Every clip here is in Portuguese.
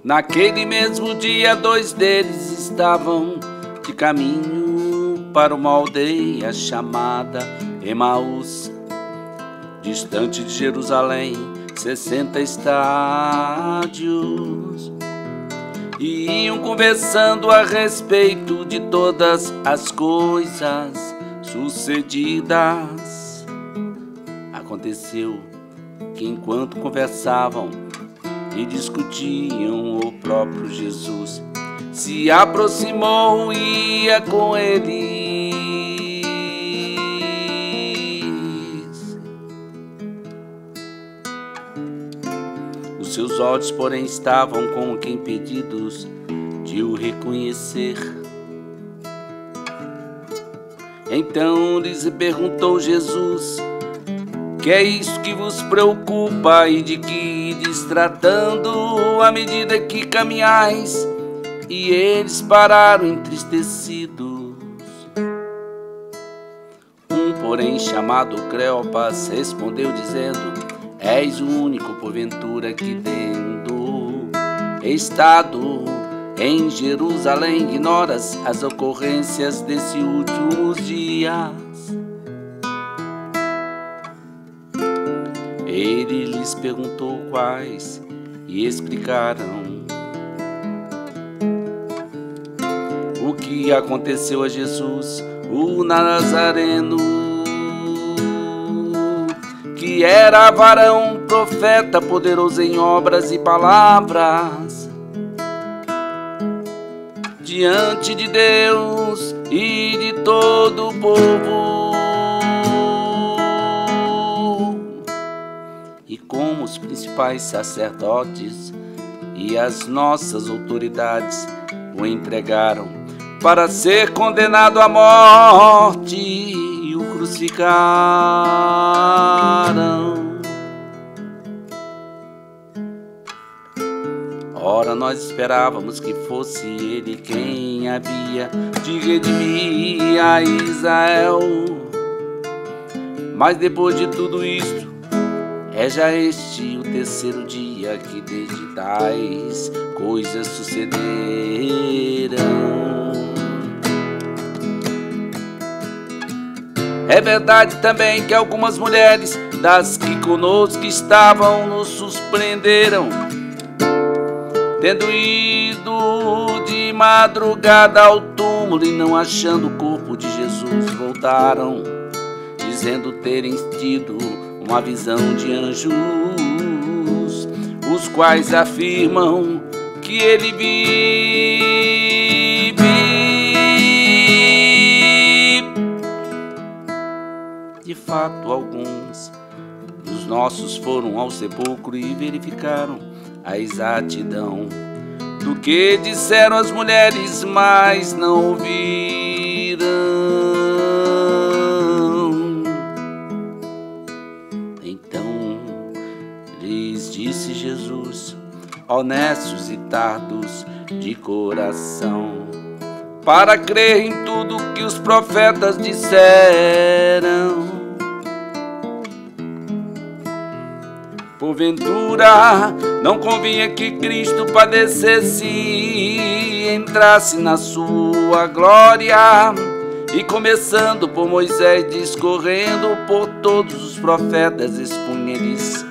Naquele mesmo dia, dois deles estavam de caminho para uma aldeia chamada Emaús, distante de Jerusalém, 60 estádios. E iam conversando a respeito de todas as coisas sucedidas. Aconteceu que enquanto conversavam e discutiam, o próprio Jesus se aproximou e ia com eles. Os seus olhos, porém, estavam como que impedidos de o reconhecer. Então lhes perguntou Jesus: que é isso que vos preocupa e de que ides tratando à medida que caminhais? E eles pararam entristecidos. Um, porém, chamado Cleopas, respondeu dizendo: és o único, porventura, que tendo estado em Jerusalém ignoras as ocorrências desses últimos dias? Ele lhes perguntou quais, e explicaram o que aconteceu a Jesus, o Nazareno, que era varão, profeta, poderoso em obras e palavras, diante de Deus e de todo o povo. E como os principais sacerdotes e as nossas autoridades o entregaram para ser condenado à morte e o crucificaram. Ora, nós esperávamos que fosse ele quem havia de redimir a Israel. Mas depois de tudo isto, é já este o terceiro dia que desde tais coisas sucederam. É verdade também que algumas mulheres das que conosco estavam nos surpreenderam, tendo ido de madrugada ao túmulo e não achando o corpo de Jesus, voltaram, dizendo terem tido uma visão de anjos, os quais afirmam que ele vive. De fato, alguns dos nossos foram ao sepulcro e verificaram a exatidão do que disseram as mulheres, mas não ouviram. Então lhes disse Jesus: honestos e tardos de coração, para crer em tudo que os profetas disseram. Porventura, não convinha que Cristo padecesse e entrasse na sua glória, e começando por Moisés, discorrendo por todos os profetas, expunha-lhes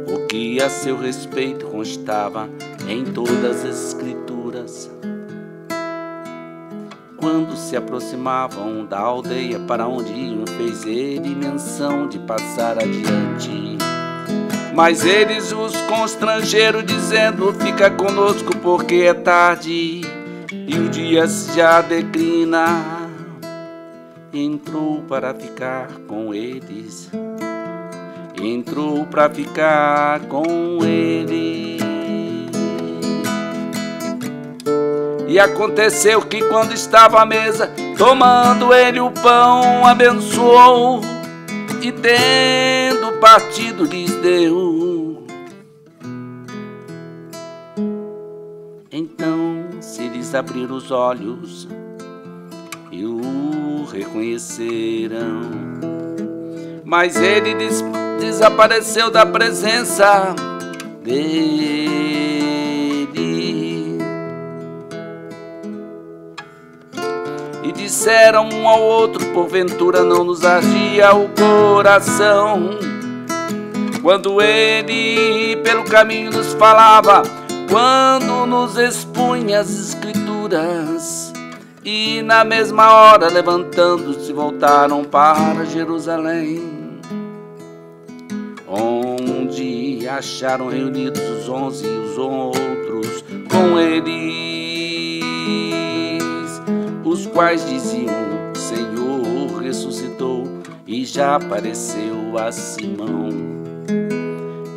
o que a seu respeito constava em todas as Escrituras. Quando se aproximavam da aldeia para onde iam, fez ele menção de passar adiante. Mas eles os constrangeram, dizendo: fica conosco, porque é tarde e o dia já declina. Entrou para ficar com eles, entrou para ficar com eles. E aconteceu que quando estava à mesa, tomando ele o pão, abençoou e tendo partido lhes deu. Então se lhes abriram os olhos e o reconheceram, mas ele desapareceu da presença deles. e disseram um ao outro: porventura não nos ardia o coração quando ele pelo caminho nos falava, quando nos expunha as escrituras. E na mesma hora, levantando-se, voltaram para Jerusalém, onde acharam reunidos os 11 e os outros com eles, os quais diziam: Senhor ressuscitou e já apareceu a Simão.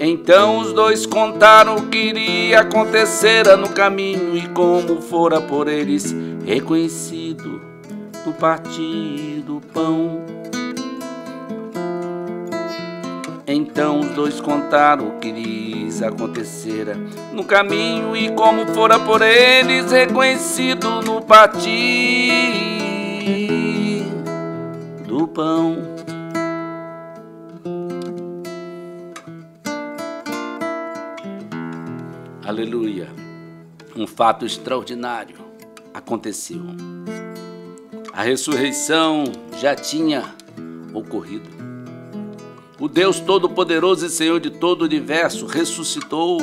Então os dois contaram o que iria acontecer no caminho e como fora por eles reconhecido no partir do pão. Então os dois contaram o que lhes acontecera no caminho e como fora por eles reconhecido no partir do pão. Aleluia! Um fato extraordinário aconteceu. A ressurreição já tinha ocorrido. O Deus Todo-Poderoso e Senhor de todo o universo ressuscitou,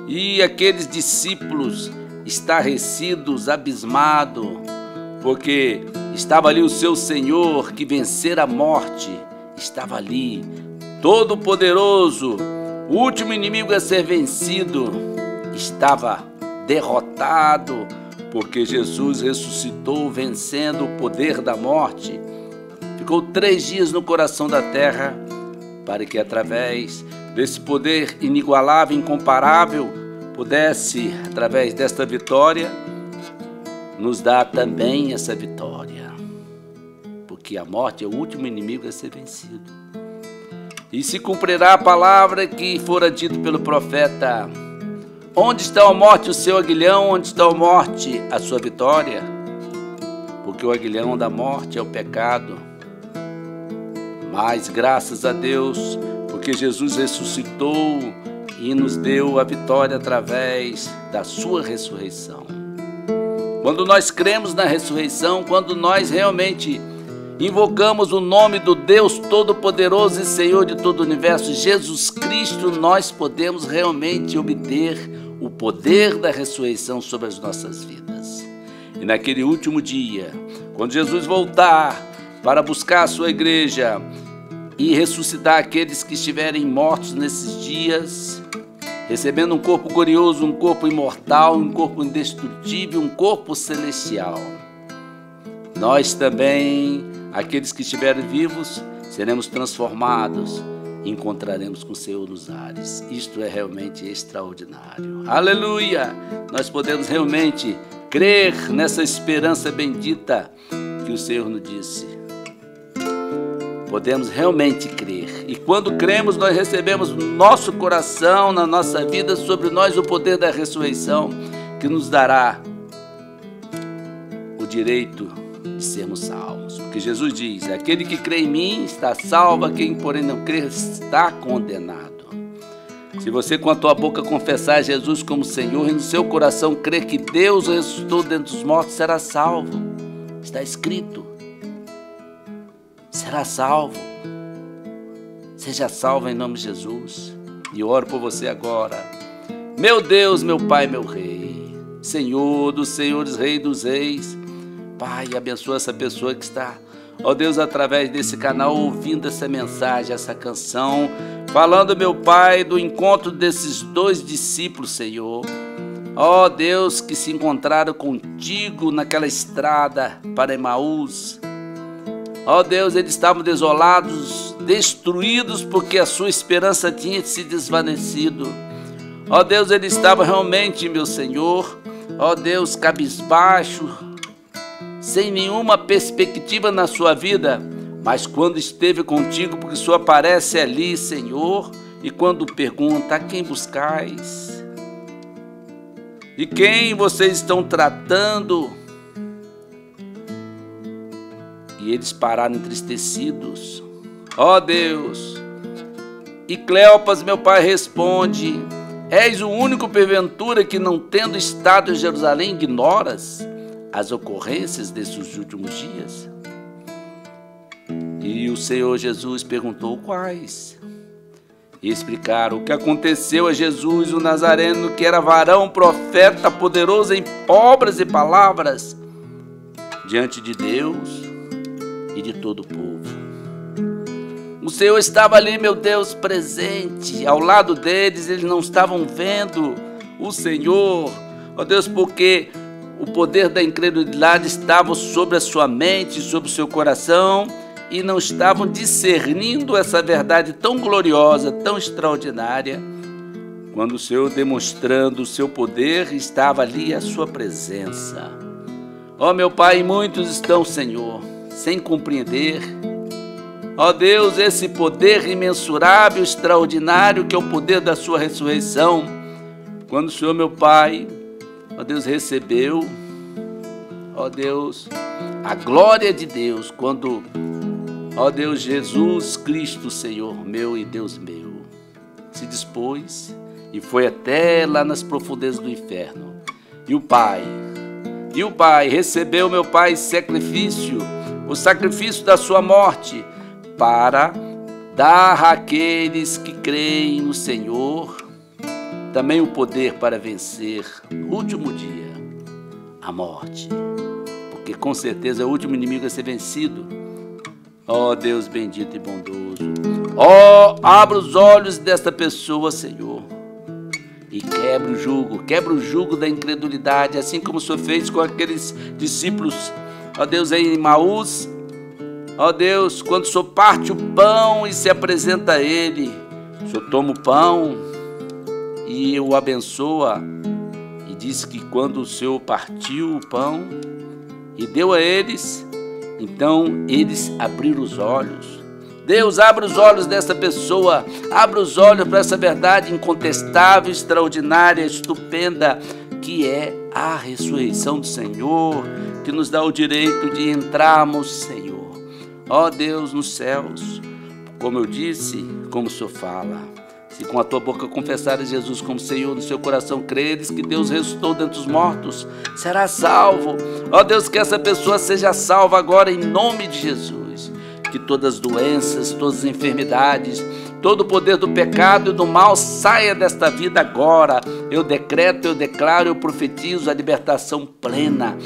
e aqueles discípulos estarrecidos, abismados, porque estava ali o seu Senhor que vencera a morte, estava ali, Todo-Poderoso, o último inimigo a ser vencido, estava derrotado, porque Jesus ressuscitou, vencendo o poder da morte. Ficou 3 dias no coração da terra, para que através desse poder inigualável, incomparável, pudesse, através desta vitória, nos dar também essa vitória. Porque a morte é o último inimigo a ser vencido. E se cumprirá a palavra que fora dito pelo profeta: onde está a morte, o seu aguilhão? Onde está a morte, a sua vitória? Porque o aguilhão da morte é o pecado. Mas graças a Deus, porque Jesus ressuscitou e nos deu a vitória através da sua ressurreição. Quando nós cremos na ressurreição, quando nós realmente invocamos o nome do Deus Todo-Poderoso e Senhor de todo o universo, Jesus Cristo, nós podemos realmente obter o poder da ressurreição sobre as nossas vidas. E naquele último dia, quando Jesus voltar para buscar a sua igreja e ressuscitar aqueles que estiverem mortos nesses dias, recebendo um corpo glorioso, um corpo imortal, um corpo indestrutível, um corpo celestial, nós também, aqueles que estiverem vivos, seremos transformados e encontraremos com o Senhor nos ares. Isto é realmente extraordinário. Aleluia! Nós podemos realmente crer nessa esperança bendita que o Senhor nos disse. Podemos realmente crer. E quando cremos, nós recebemos no nosso coração, na nossa vida, sobre nós o poder da ressurreição, que nos dará o direito de sermos salvos. Porque Jesus diz: aquele que crê em mim está salvo, quem porém não crê está condenado. Se você com a tua boca confessar Jesus como Senhor e no seu coração crer que Deus ressuscitou dentre os mortos, será salvo. Está escrito. Será salvo. Seja salvo em nome de Jesus. E oro por você agora. Meu Deus, meu Pai, meu Rei, Senhor dos senhores, Rei dos reis, Pai, abençoa essa pessoa que está, ó Deus, através desse canal, ouvindo essa mensagem, essa canção, falando, meu Pai, do encontro desses 2 discípulos, Senhor. Ó Deus, que se encontraram contigo naquela estrada para Emaús. Ó Deus, eles estavam desolados, destruídos, porque a sua esperança tinha se desvanecido. Ó Deus, eles estavam realmente, meu Senhor, ó Deus, cabisbaixo, sem nenhuma perspectiva na sua vida, mas quando esteve contigo, porque o Senhor aparece ali, Senhor, e quando pergunta: a quem buscais? De quem vocês estão tratando? E eles pararam entristecidos. Ó Deus! E Cleopas, meu Pai, responde: és o único porventura que, não tendo estado em Jerusalém, ignoras as ocorrências desses últimos dias? E o Senhor Jesus perguntou quais. E explicaram o que aconteceu a Jesus, o Nazareno, que era varão, profeta, poderoso em obras e palavras, diante de Deus e de todo o povo. O Senhor estava ali, meu Deus, presente, ao lado deles. Eles não estavam vendo o Senhor, ó Deus, porque o poder da incredulidade estava sobre a sua mente, sobre o seu coração, e não estavam discernindo essa verdade tão gloriosa, tão extraordinária, quando o Senhor, demonstrando o seu poder, estava ali a sua presença. Ó meu Pai, muitos estão, Senhor, sem compreender, ó Deus, esse poder imensurável, extraordinário, que é o poder da sua ressurreição. Quando o Senhor, meu Pai, ó Deus, recebeu, ó Deus, a glória de Deus, quando, ó Deus, Jesus Cristo, Senhor meu e Deus meu, se dispôs e foi até lá nas profundezas do inferno. E o Pai recebeu, meu Pai, sacrifício, o sacrifício da sua morte, para dar àqueles que creem no Senhor também o poder para vencer no último dia a morte, porque com certeza é o último inimigo a ser vencido. Ó Deus bendito e bondoso, ó, abra os olhos desta pessoa, Senhor, e quebra o jugo da incredulidade, assim como o Senhor fez com aqueles discípulos, ó Deus, em Emaús. Ó Deus, quando o Senhor parte o pão e se apresenta a ele, o Senhor toma o pão e o abençoa, e diz que quando o Senhor partiu o pão e deu a eles, então eles abriram os olhos. Deus, abre os olhos dessa pessoa, abre os olhos para essa verdade incontestável, extraordinária, estupenda, que é a ressurreição do Senhor, que nos dá o direito de entrarmos, Senhor, ó Deus, nos céus. Como eu disse, como o Senhor fala, se com a tua boca confessares Jesus como Senhor, no seu coração creres que Deus ressuscitou dentre os mortos, será salvo. Ó Deus, que essa pessoa seja salva agora em nome de Jesus. Que todas as doenças, todas as enfermidades, todo o poder do pecado e do mal saia desta vida agora. Eu decreto, eu declaro, eu profetizo a libertação plena,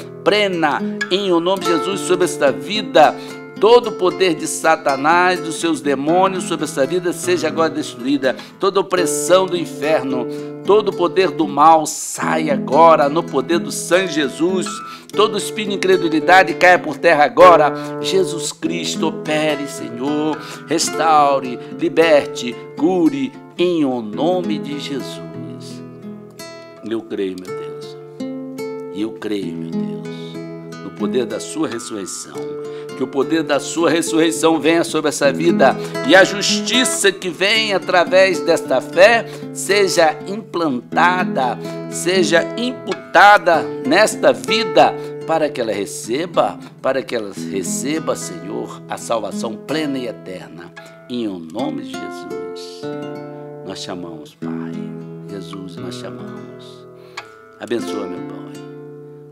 em o nome de Jesus sobre esta vida. Todo o poder de Satanás, dos seus demônios sobre essa vida, seja agora destruída. Toda opressão do inferno, todo o poder do mal, sai agora no poder do sangue de Jesus. Todo espírito de incredulidade caia por terra agora. Jesus Cristo opere, Senhor. Restaure, liberte, cure, em o nome de Jesus. Eu creio, meu Deus. Eu creio, meu Deus, no poder da sua ressurreição. Que o poder da sua ressurreição venha sobre essa vida e a justiça que vem através desta fé seja implantada, seja imputada nesta vida, para que ela receba, Senhor, a salvação plena e eterna. Em o nome de Jesus, nós chamamos, Pai. Jesus, nós chamamos. Abençoa, meu Pai.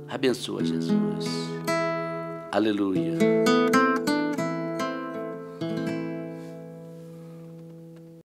Abençoa, Jesus. Aleluia.